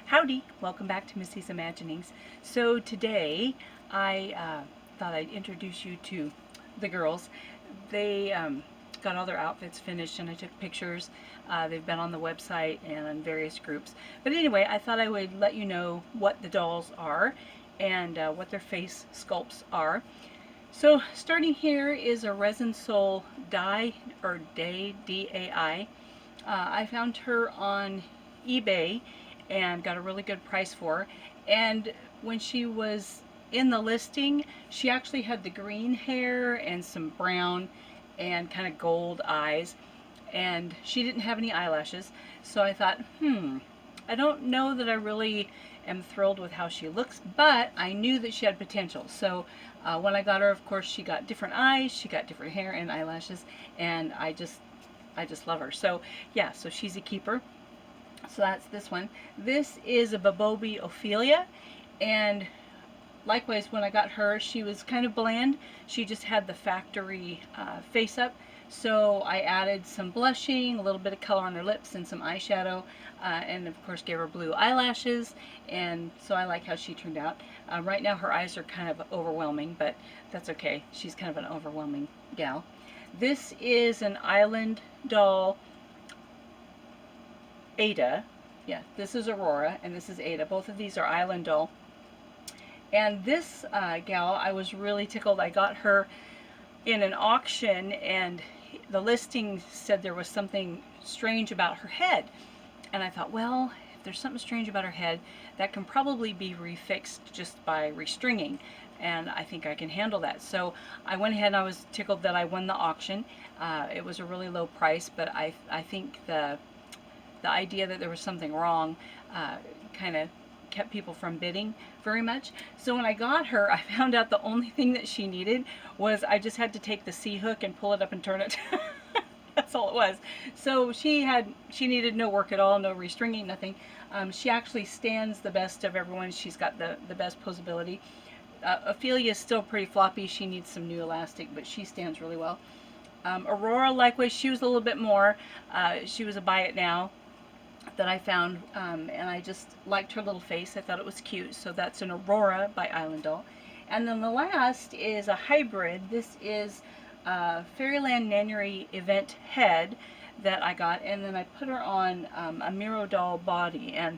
Howdy, welcome back to Missy's Imaginings. So today I thought I'd introduce you to the girls. They got all their outfits finished and I took pictures. They've been on the website and on various groups. But anyway, I thought I would let you know what the dolls are and what their face sculpts are. So starting here is a Resin Soul Dai, or Day, D-A-I. I found her on eBay and got a really good price for her. And when she was in the listing, she actually had the green hair and some brown and kind of gold eyes, and she didn't have any eyelashes. So I thought, I don't know that I really am thrilled with how she looks, but I knew that she had potential. So when I got her, of course, she got different eyes, she got different hair and eyelashes, and I just love her. So yeah, so she's a keeper. So that's this one. This is a Babobi Ophelia, and likewise when I got her, she was kind of bland. She just had the factory face up. So I added some blushing, a little bit of color on her lips, and some eyeshadow, and of course gave her blue eyelashes, and so I like how she turned out. Right now her eyes are kind of overwhelming, but that's okay. She's kind of an overwhelming gal. This is an island doll, Ada. Yeah, this is Aurora and this is Ada. Both of these are island doll. And this gal, I was really tickled. I got her in an auction and the listing said there was something strange about her head. And I thought, well, if there's something strange about her head, that can probably be refixed just by restringing. And I think I can handle that. So I went ahead and I was tickled that I won the auction. It was a really low price, but I think the idea that there was something wrong kind of kept people from bidding very much. So when I got her, I found out the only thing that she needed was I just had to take the C-hook and pull it up and turn it. That's all it was. So she needed no work at all, no restringing, nothing. She actually stands the best of everyone. She's got the best posability. Ophelia is still pretty floppy. She needs some new elastic, but she stands really well. Aurora, likewise, she was a little bit more. She was a buy it now that I found, and I just liked her little face. I thought it was cute. So that's an Aurora by Island Doll. And then the last is a hybrid. This is Fairyland Nannery Event Head that I got, and then I put her on a Miro doll body, and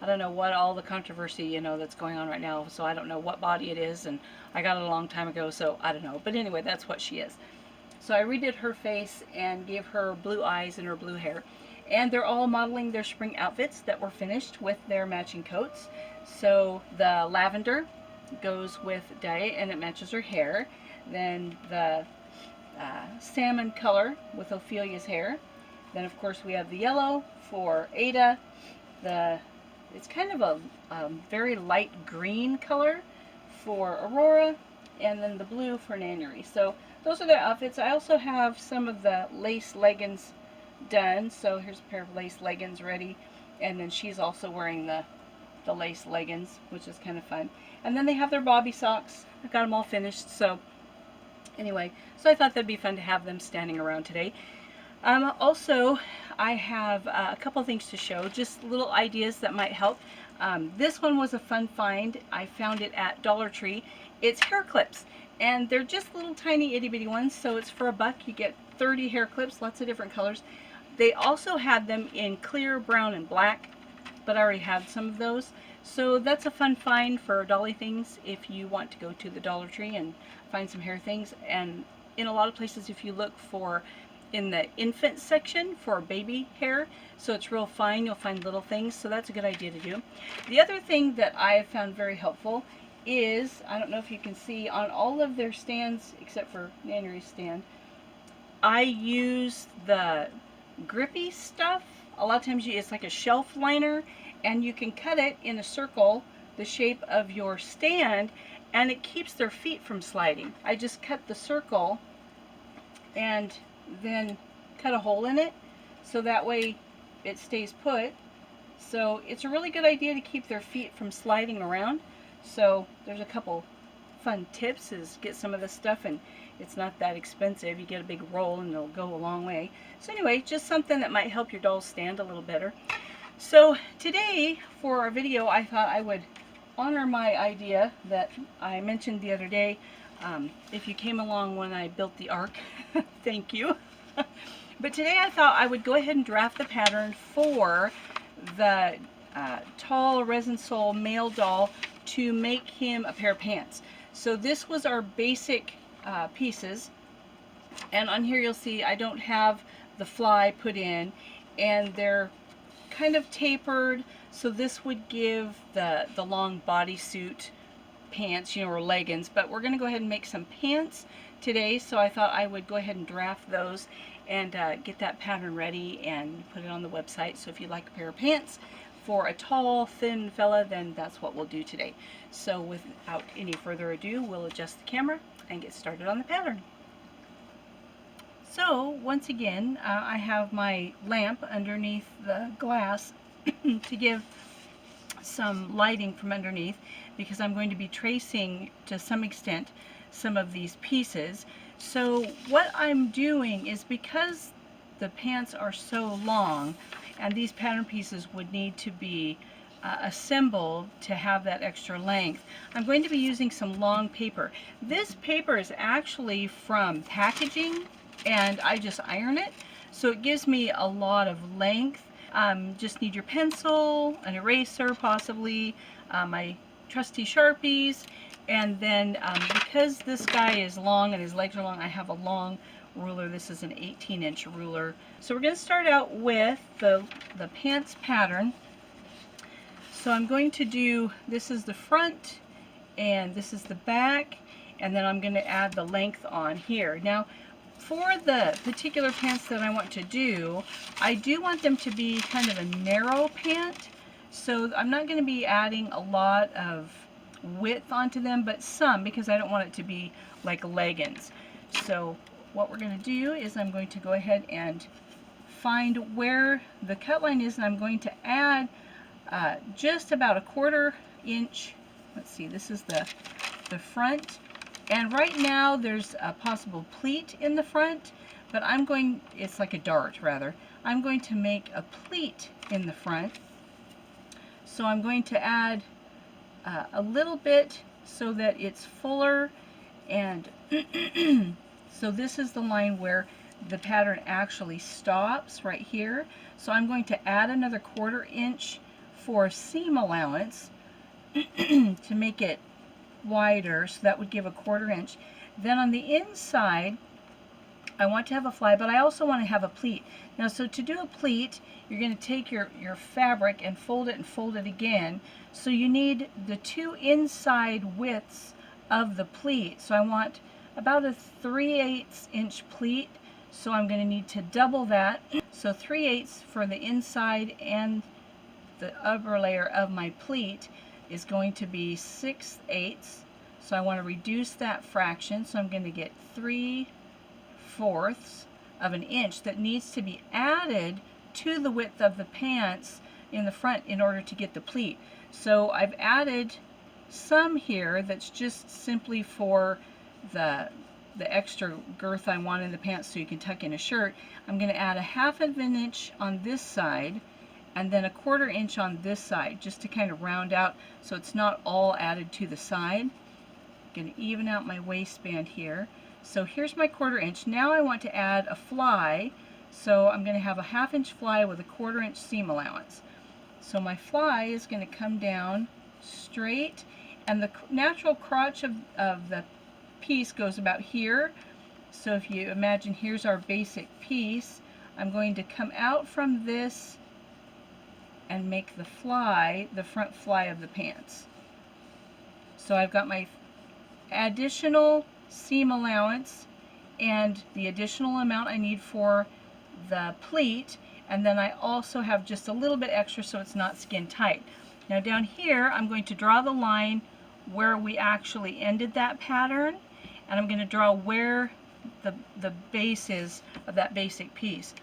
I don't know what all the controversy, that's going on right now, so I don't know what body it is, and I got it a long time ago, so I don't know. But anyway, that's what she is. So I redid her face and gave her blue eyes and her blue hair. And they're all modeling their spring outfits that were finished with their matching coats. So the lavender goes with Day and it matches her hair. Then the salmon color with Ophelia's hair. Then of course we have the yellow for Ada. It's kind of a very light green color for Aurora. And then the blue for Nannery. So those are their outfits. I also have some of the lace leggings done. So here's a pair of lace leggings ready, and then she's also wearing the lace leggings, which is kind of fun. And then they have their bobby socks. I got them all finished. So anyway, so I thought that'd be fun to have them standing around today. Also, I have a couple things to show, just little ideas that might help. This one was a fun find. I found it at Dollar Tree. It's hair clips, and they're just little tiny itty bitty ones, so it's for $1. You get 30 hair clips, lots of different colors. They also had them in clear, brown, and black, but I already had some of those. So that's a fun find for dolly things if you want to go to the Dollar Tree and find some hair things. And in a lot of places, if you look for in the infant section for baby hair, so it's real fine, you'll find little things. So that's a good idea to do. The other thing that I have found very helpful is, I don't know if you can see, on all of their stands, except for Nannery's stand, I use the grippy stuff. A lot of times it's like a shelf liner, and you can cut it in a circle the shape of your stand, and it keeps their feet from sliding. I just cut the circle and then cut a hole in it, so that way it stays put. So it's a really good idea to keep their feet from sliding around. So there's a couple fun tips, is get some of this stuff, and it's not that expensive. You get a big roll and it'll go a long way. So anyway, just something that might help your dolls stand a little better. So today for our video, I thought I would honor my idea that I mentioned the other day. If you came along when I built the ark, thank you. But today I thought I would go ahead and draft the pattern for the tall resin sole male doll to make him a pair of pants. So this was our basic pieces, and on here you'll see I don't have the fly put in, and they're kind of tapered, so this would give the long bodysuit pants, or leggings, but we're going to go ahead and make some pants today, so I thought I would go ahead and draft those and get that pattern ready and put it on the website. So if you like a pair of pants for a tall, thin fella, then that's what we'll do today. So without any further ado, we'll adjust the camera and get started on the pattern. So once again, I have my lamp underneath the glass to give some lighting from underneath, because I'm going to be tracing to some extent some of these pieces. So what I'm doing is, because the pants are so long and these pattern pieces would need to be assembled to have that extra length, I'm going to be using some long paper. This paper is actually from packaging, and I just iron it, so it gives me a lot of length. Just need your pencil, an eraser possibly, my trusty Sharpies, and then because this guy is long and his legs are long, I have a long ruler. This is an 18-inch ruler. So we're going to start out with the pants pattern. So I'm going to do, this is the front and this is the back, and then I'm going to add the length on here. Now for the particular pants that I want to do, I do want them to be kind of a narrow pant, so I'm not going to be adding a lot of width onto them, but some, because I don't want it to be like leggings. So what we're going to do is I'm going to go ahead and find where the cut line is, and I'm going to add just about a 1/4 inch. Let's see, this is the front. And right now there's a possible pleat in the front, but it's like a dart rather. I'm going to make a pleat in the front. So I'm going to add a little bit so that it's fuller, and so this is the line where the pattern actually stops right here. So I'm going to add another 1/4 inch for seam allowance to make it wider, so that would give a 1/4 inch. Then on the inside I want to have a fly, but I also want to have a pleat. Now, so to do a pleat, you're going to take your fabric and fold it again. So you need the 2 inside widths of the pleat. So I want about a 3/8 inch pleat, so I'm going to need to double that. So 3/8 for the inside, and the upper layer of my pleat is going to be 6/8. So I want to reduce that fraction, so I'm going to get 3/4 of an inch that needs to be added to the width of the pants in the front in order to get the pleat. So I've added some here that's just simply for the extra girth I want in the pants so you can tuck in a shirt. I'm going to add a 1/2 inch on this side, and then a 1/4 inch on this side, just to kind of round out so it's not all added to the side. I'm going to even out my waistband here. So here's my 1/4 inch. Now I want to add a fly, so I'm going to have a 1/2 inch fly with a 1/4 inch seam allowance. So my fly is going to come down straight, and the natural crotch of the piece goes about here. So if you imagine, here's our basic piece. I'm going to come out from this and make the fly the front fly of the pants. So I've got my additional seam allowance and the additional amount I need for the pleat, and then I also have just a little bit extra so it's not skin tight. Now down here I'm going to draw the line where we actually ended that pattern, and I'm going to draw where the base is of that basic piece.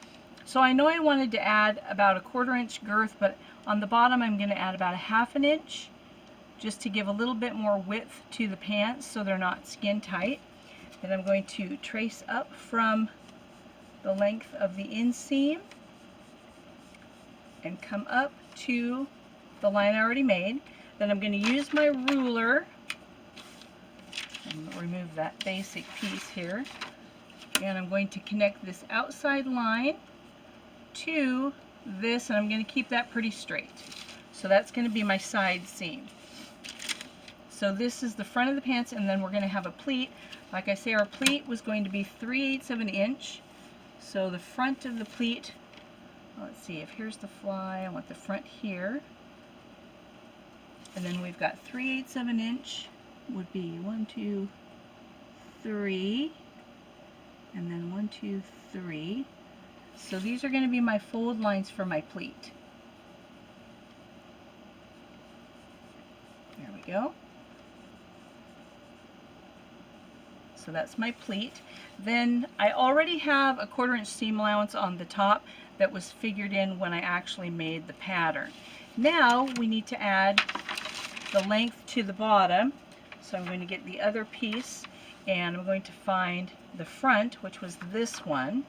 So I know I wanted to add about a 1/4 inch girth, but on the bottom I'm going to add about a 1/2 inch just to give a little bit more width to the pants so they're not skin tight. Then I'm going to trace up from the length of the inseam and come up to the line I already made. Then I'm going to use my ruler and remove that basic piece here. And I'm going to connect this outside line to this, and I'm going to keep that pretty straight. So that's going to be my side seam. So this is the front of the pants, and then we're going to have a pleat. Like I say, our pleat was going to be 3/8 of an inch. So the front of the pleat, let's see, if here's the fly, I want the front here. And then we've got 3/8 of an inch would be 1, 2, 3, and then 1, 2, 3. So these are going to be my fold lines for my pleat. There we go. So that's my pleat. Then I already have a 1/4 inch seam allowance on the top that was figured in when I actually made the pattern. Now we need to add the length to the bottom. So I'm going to get the other piece, and I'm going to find the front, which was this one,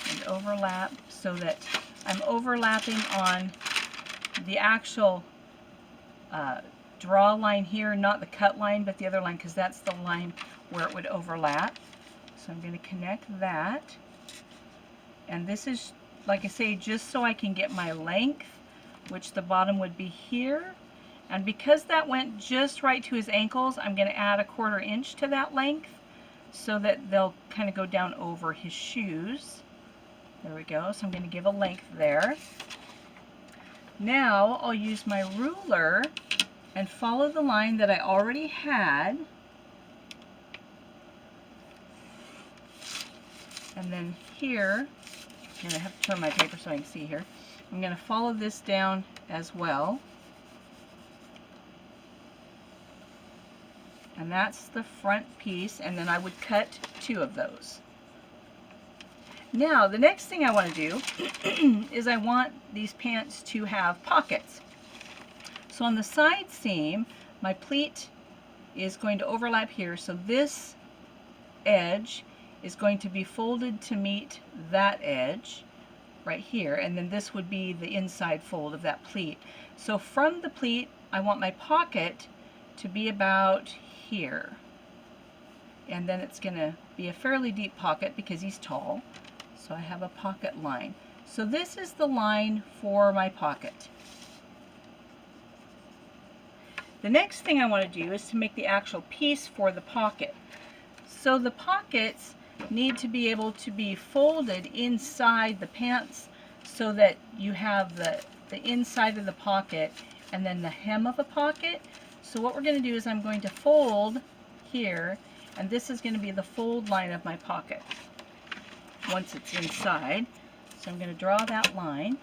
and overlap so that I'm overlapping on the actual draw line here, not the cut line, but the other line, because that's the line where it would overlap. So I'm going to connect that. And this is, like I say, just so I can get my length, which the bottom would be here. And because that went just right to his ankles, I'm going to add a 1/4 inch to that length so that they'll kind of go down over his shoes. There we go. So I'm going to give a length there. Now I'll use my ruler and follow the line that I already had. And then here, I'm going to have to turn my paper so I can see here. I'm going to follow this down as well. And that's the front piece, and then I would cut 2 of those. Now, the next thing I want to do is I want these pants to have pockets. So on the side seam, my pleat is going to overlap here, so this edge is going to be folded to meet that edge right here, and then this would be the inside fold of that pleat. So from the pleat, I want my pocket to be about here, and then it's going to be a fairly deep pocket because he's tall, so I have a pocket line. So this is the line for my pocket. The next thing I want to do is to make the actual piece for the pocket. So the pockets need to be able to be folded inside the pants so that you have the inside of the pocket and then the hem of a pocket. So what we're going to do is I'm going to fold here, and this is going to be the fold line of my pocket once it's inside. So I'm going to draw that line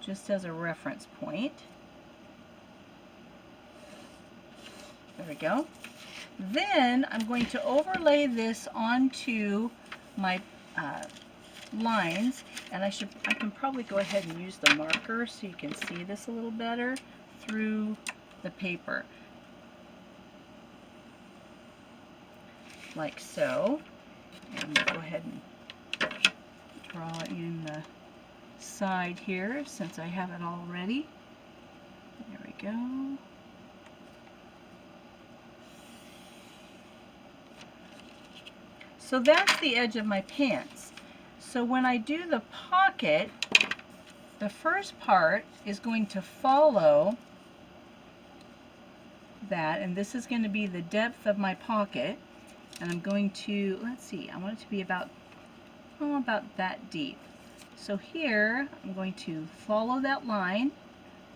just as a reference point. There we go. Then I'm going to overlay this onto my lines, and I can probably go ahead and use the marker so you can see this a little better through the paper, like so. And we'll go ahead and draw in the side here since I have it all ready. There we go. So that's the edge of my pants. So when I do the pocket, the first part is going to follow that, and this is going to be the depth of my pocket. And I'm going to, let's see, I want it to be about that deep. So here, I'm going to follow that line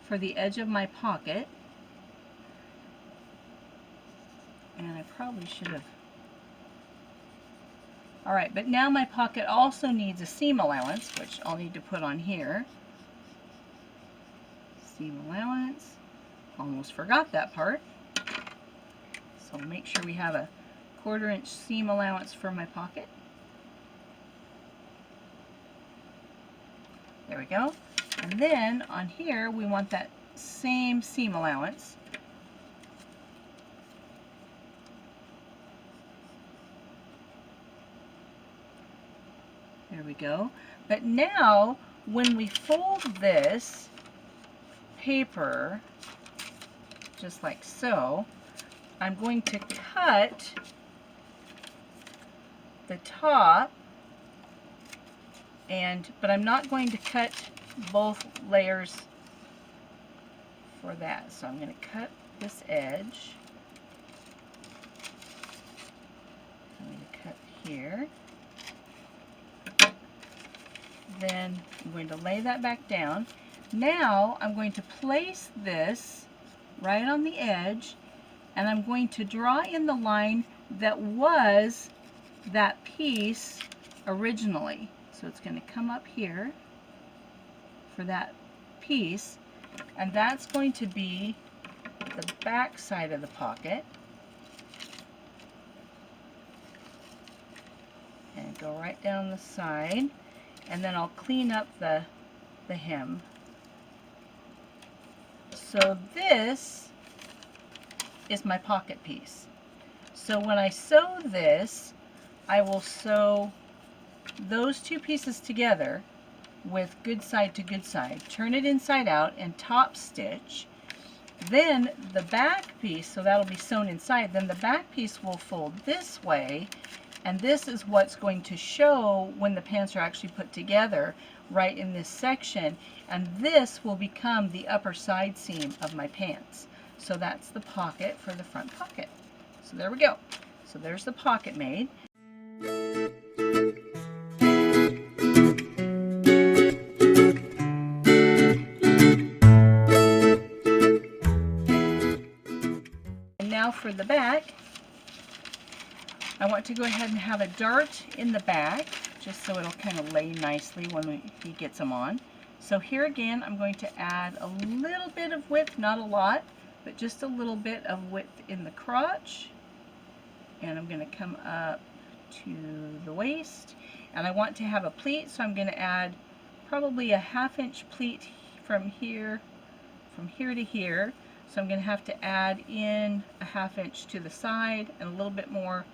for the edge of my pocket. And I probably should have. Alright, but now my pocket also needs a seam allowance, which I'll need to put on here. Seam allowance. Almost forgot that part. So make sure we have a 1/4 inch seam allowance for my pocket. There we go. And then on here we want that same seam allowance. There we go. But now, when we fold this paper, just like so, I'm going to cut the top, but I'm not going to cut both layers for that. So I'm going to cut this edge. I'm going to cut here. Then I'm going to lay that back down. Now I'm going to place this right on the edge, and I'm going to draw in the line that was that piece originally. So it's going to come up here for that piece, and that's going to be the back side of the pocket. And go right down the side, and then I'll clean up the hem. So this is my pocket piece. So when I sew this, I will sew those two pieces together with good side to good side. Turn it inside out and top stitch. Then the back piece, so that'll be sewn inside, then the back piece will fold this way, and this is what's going to show when the pants are actually put together right in this section, and this will become the upper side seam of my pants. So that's the pocket for the front pocket. So there we go. So there's the pocket made. And now for the back, I want to go ahead and have a dart in the back, just so it'll kind of lay nicely when he gets them on. So here again, I'm going to add a little bit of width, not a lot, but just a little bit of width in the crotch. And I'm going to come up to the waist. And I want to have a pleat, so I'm going to add probably a 1/2 inch pleat from here to here. So I'm going to have to add in a 1/2 inch to the side and a little bit more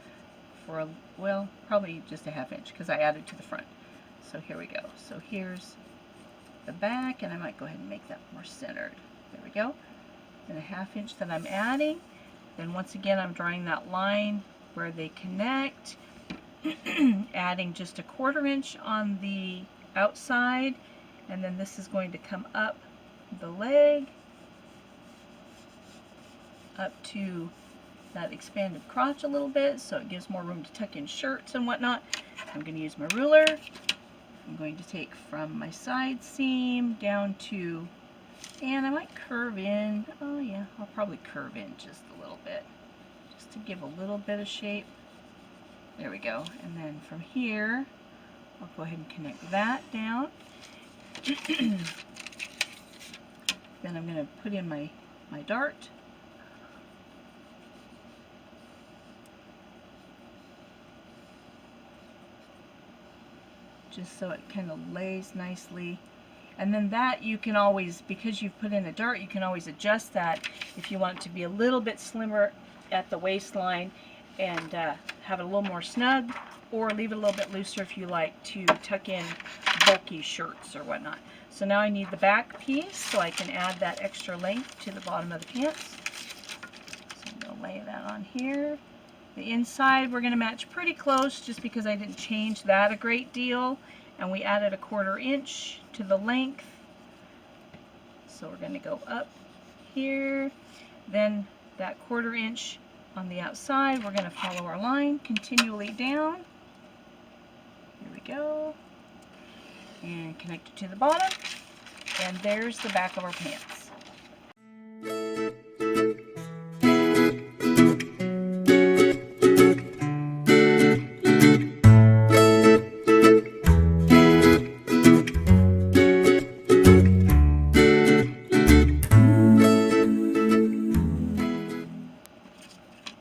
for, well, probably just a 1/2 inch because I added to the front. So here we go. So here's the back, and I might go ahead and make that more centered. There we go. And a 1/2 inch that I'm adding. Then once again, I'm drawing that line where they connect, adding just a 1/4 inch on the outside, and then this is going to come up the leg up to that expanded crotch a little bit, so it gives more room to tuck in shirts and whatnot. I'm going to use my ruler. I'm going to take from my side seam down to, and I might curve in, oh yeah, I'll probably curve in just a little bit, just to give a little bit of shape. There we go. And then from here, I'll go ahead and connect that down. Then I'm going to put in my dart. Just so it kind of lays nicely. And then that you can always, because you've put in a dart, you can always adjust that if you want it to be a little bit slimmer at the waistline and have it a little more snug, or leave it a little bit looser if you like to tuck in bulky shirts or whatnot. So now I need the back piece so I can add that extra length to the bottom of the pants. So I'm going to lay that on here. The inside we're going to match pretty close just because I didn't change that a great deal, and we added a 1/4 inch to the length. So we're going to go up here, then that 1/4 inch on the outside, we're going to follow our line continually down. Here we go, and connect it to the bottom, and there's the back of our pants.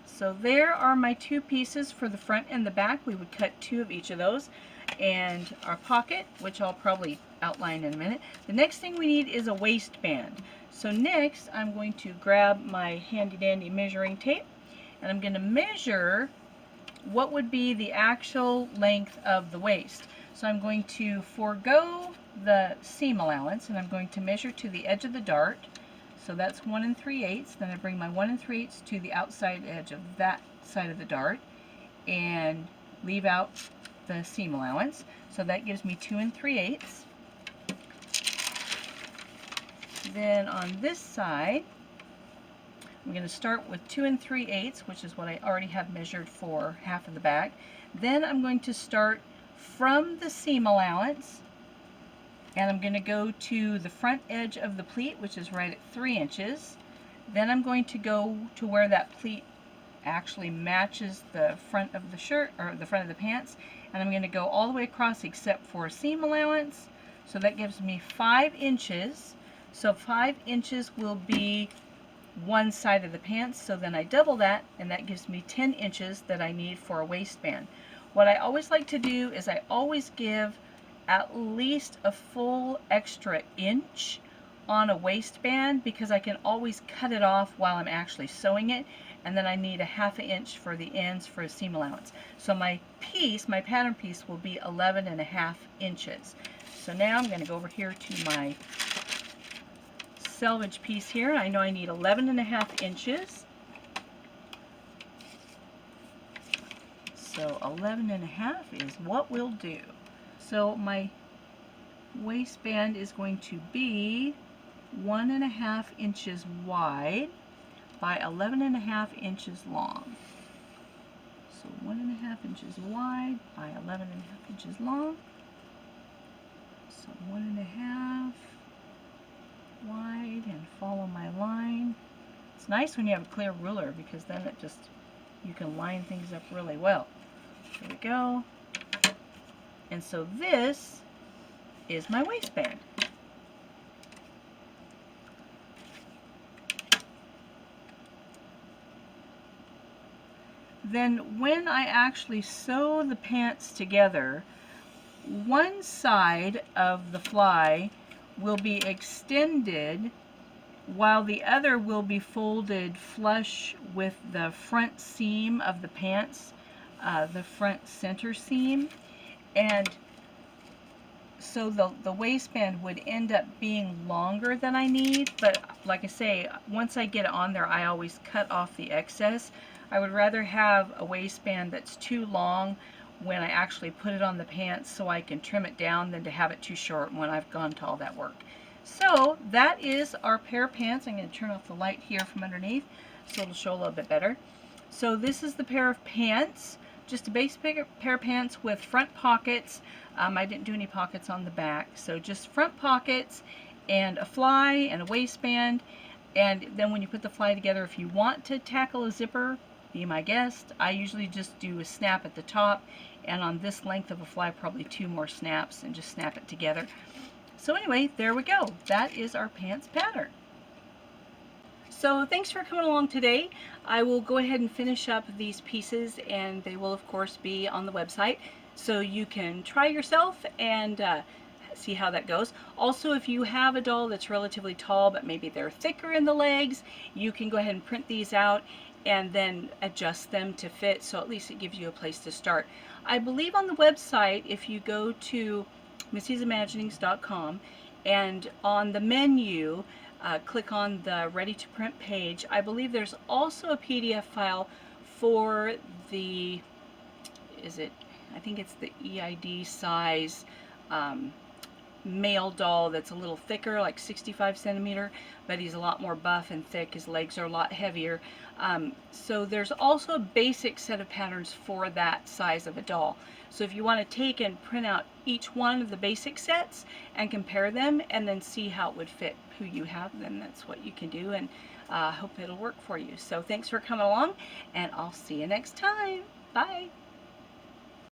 So there are my two pieces for the front and the back. We would cut 2 of each of those. And our pocket, which I'll probably outline in a minute. The next thing we need is a waistband. So next I'm going to grab my handy dandy measuring tape, and I'm going to measure what would be the actual length of the waist. So I'm going to forego the seam allowance, and I'm going to measure to the edge of the dart. So that's 1 3/8. Then I bring my 1 3/8 to the outside edge of that side of the dart and leave out the seam allowance. So that gives me 2 3/8. Then on this side, I'm going to start with 2 3/8, which is what I already have measured for half of the back. Then I'm going to start from the seam allowance, and I'm going to go to the front edge of the pleat, which is right at 3 inches. Then I'm going to go to where that pleat actually matches the front of the shirt, or the front of the pants, and I'm going to go all the way across except for seam allowance. So that gives me 5 inches. So 5 inches will be one side of the pants, so then I double that, and that gives me 10 inches that I need for a waistband. What I always like to do is I always give at least a full extra inch on a waistband, because I can always cut it off while I'm actually sewing it, and then I need a ½ inch for the ends for a seam allowance. So my piece, my pattern piece, will be 11½ inches. So now I'm going to go over here to my selvage piece here. I know I need 11½ inches. So 11½ is what we'll do. So my waistband is going to be 1½ inches wide by 11½ inches long. So 1½ inches wide by 11½ inches long. So 1½ wide, and follow my line. It's nice when you have a clear ruler, because then it just, you can line things up really well. There we go. And so this is my waistband. Then when I actually sew the pants together, one side of the fly will be extended while the other will be folded flush with the front seam of the pants, the front center seam. And so the waistband would end up being longer than I need, but like I say, once I get it on there, I always cut off the excess. I would rather have a waistband that's too long when I actually put it on the pants so I can trim it down than to have it too short when I've gone to all that work. So that is our pair of pants. I'm going to turn off the light here from underneath so it'll show a little bit better. So this is the pair of pants, just a basic pair of pants with front pockets. I didn't do any pockets on the back, so just front pockets and a fly and a waistband. And then when you put the fly together, if you want to tackle a zipper, be my guest. I usually just do a snap at the top, and on this length of a fly, probably 2 more snaps, and just snap it together. So anyway, there we go. That is our pants pattern. So thanks for coming along today. I will go ahead and finish up these pieces, and they will of course be on the website, so you can try yourself and see how that goes. Also, if you have a doll that's relatively tall but maybe they're thicker in the legs, you can go ahead and print these out and then adjust them to fit, so at least it gives you a place to start. I believe on the website, if you go to Missy'sImaginings.com and on the menu click on the ready to print page, I believe there's also a PDF file for the, I think it's the EID size male doll that's a little thicker, like 65 centimeter, but he's a lot more buff and thick. His legs are a lot heavier. So there's also a basic set of patterns for that size of a doll. So if you want to take and print out each one of the basic sets and compare them and then see how it would fit who you have, then that's what you can do, and hope it'll work for you. So thanks for coming along, and I'll see you next time. Bye.